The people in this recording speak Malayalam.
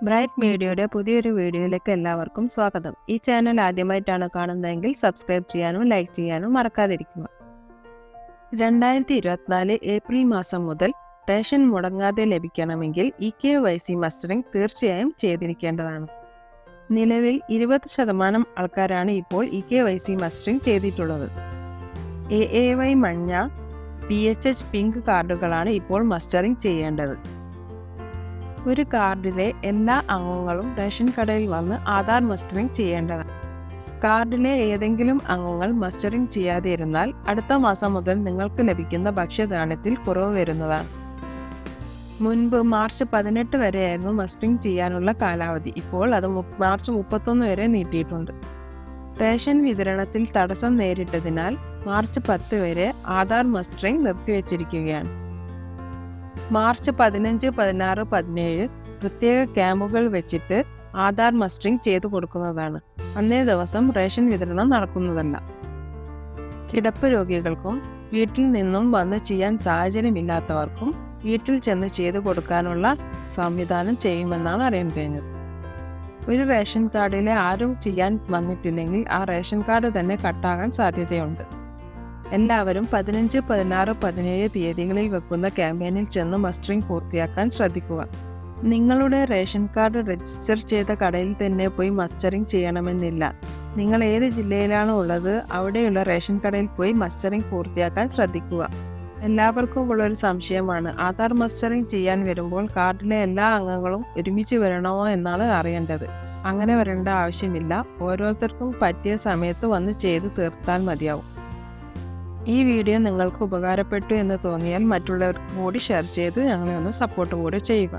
ബ്രൈറ്റ് മീഡിയയുടെ പുതിയൊരു വീഡിയോയിലേക്ക് എല്ലാവർക്കും സ്വാഗതം. ഈ ചാനൽ ആദ്യമായിട്ടാണ് കാണുന്നതെങ്കിൽ സബ്സ്ക്രൈബ് ചെയ്യാനും ലൈക്ക് ചെയ്യാനും മറക്കാതിരിക്കുക. 2024 ഏപ്രിൽ മാസം മുതൽ റേഷൻ മുടങ്ങാതെ ലഭിക്കണമെങ്കിൽ EKYC മസ്റ്ററിംഗ് തീർച്ചയായും ചെയ്തിരിക്കേണ്ടതാണ്. നിലവിൽ 20% ആൾക്കാരാണ് ഇപ്പോൾ EKYC മസ്റ്ററിംഗ് ചെയ്തിട്ടുള്ളത്. AAY മഞ്ഞ, PHH പിങ്ക് കാർഡുകളാണ് ഇപ്പോൾ മസ്റ്ററിംഗ് ചെയ്യേണ്ടത്. ഒരു കാർഡിലെ എല്ലാ അംഗങ്ങളും റേഷൻ കടയിൽ വന്ന് ആധാർ മസ്റ്ററിംഗ് ചെയ്യേണ്ടതാണ്. കാർഡിലെ ഏതെങ്കിലും അംഗങ്ങൾ മസ്റ്ററിംഗ് ചെയ്യാതെ ഇരുന്നാൽ അടുത്ത മാസം മുതൽ നിങ്ങൾക്ക് ലഭിക്കുന്ന ഭക്ഷ്യധാന്യത്തിൽ കുറവ് വരുന്നതാണ്. മുൻപ് മാർച്ച് 18 വരെയായിരുന്നു മസ്റ്ററിംഗ് ചെയ്യാനുള്ള കാലാവധി. ഇപ്പോൾ അത് മാർച്ച് 31 വരെ നീട്ടിയിട്ടുണ്ട്. റേഷൻ വിതരണത്തിൽ തടസ്സം നേരിട്ടതിനാൽ മാർച്ച് 10 വരെ ആധാർ മസ്റ്ററിംഗ് നിർത്തിവച്ചിരിക്കുകയാണ്. മാർച്ച് 15, 16, 17 പ്രത്യേക ക്യാമ്പുകൾ വെച്ചിട്ട് ആധാർ മസ്റ്ററിംഗ് ചെയ്തു കൊടുക്കുന്നതാണ്. അന്നേ ദിവസം റേഷൻ വിതരണം നടക്കുന്നതല്ല. കിടപ്പ് രോഗികൾക്കും വീട്ടിൽ നിന്നും വന്ന് ചെയ്യാൻ സാഹചര്യമില്ലാത്തവർക്കും വീട്ടിൽ ചെന്ന് ചെയ്തു കൊടുക്കാനുള്ള സംവിധാനം ചെയ്യുമെന്നാണ് അറിയാൻ കഴിഞ്ഞത്. ഒരു റേഷൻ കാർഡിലെ ആരും ചെയ്യാൻ വന്നിട്ടില്ലെങ്കിൽ ആ റേഷൻ കാർഡ് തന്നെ കട്ടാകാൻ സാധ്യതയുണ്ട്. എല്ലാവരും 15, 16, 17 തീയതികളിൽ വെക്കുന്ന ക്യാമ്പയിനിൽ ചെന്ന് മസ്റ്ററിംഗ് പൂർത്തിയാക്കാൻ ശ്രദ്ധിക്കുക. നിങ്ങളുടെ റേഷൻ കാർഡ് രജിസ്റ്റർ ചെയ്ത കടയിൽ തന്നെ പോയി മസ്റ്ററിംഗ് ചെയ്യണമെന്നില്ല. നിങ്ങൾ ഏത് ജില്ലയിലാണോ ഉള്ളത് അവിടെയുള്ള റേഷൻ കടയിൽ പോയി മസ്റ്ററിംഗ് പൂർത്തിയാക്കാൻ ശ്രദ്ധിക്കുക. എല്ലാവർക്കും ഉള്ളൊരു സംശയമാണ്, ആധാർ മസ്റ്ററിംഗ് ചെയ്യാൻ വരുമ്പോൾ കാർഡിലെ എല്ലാ അംഗങ്ങളും ഒരുമിച്ച് വരണമോ എന്നാണ് അറിയേണ്ടത്. അങ്ങനെ വരേണ്ട ആവശ്യമില്ല. ഓരോരുത്തർക്കും പറ്റിയ സമയത്ത് വന്ന് ചെയ്തു തീർത്താൽ മതിയാവും. ഈ വീഡിയോ നിങ്ങൾക്ക് ഉപകാരപ്പെട്ടു എന്ന് തോന്നിയാൽ മറ്റുള്ളവർക്ക് കൂടി ഷെയർ ചെയ്ത് ഞങ്ങളെ ഒന്ന് സപ്പോർട്ട് കൂടി ചെയ്യുക.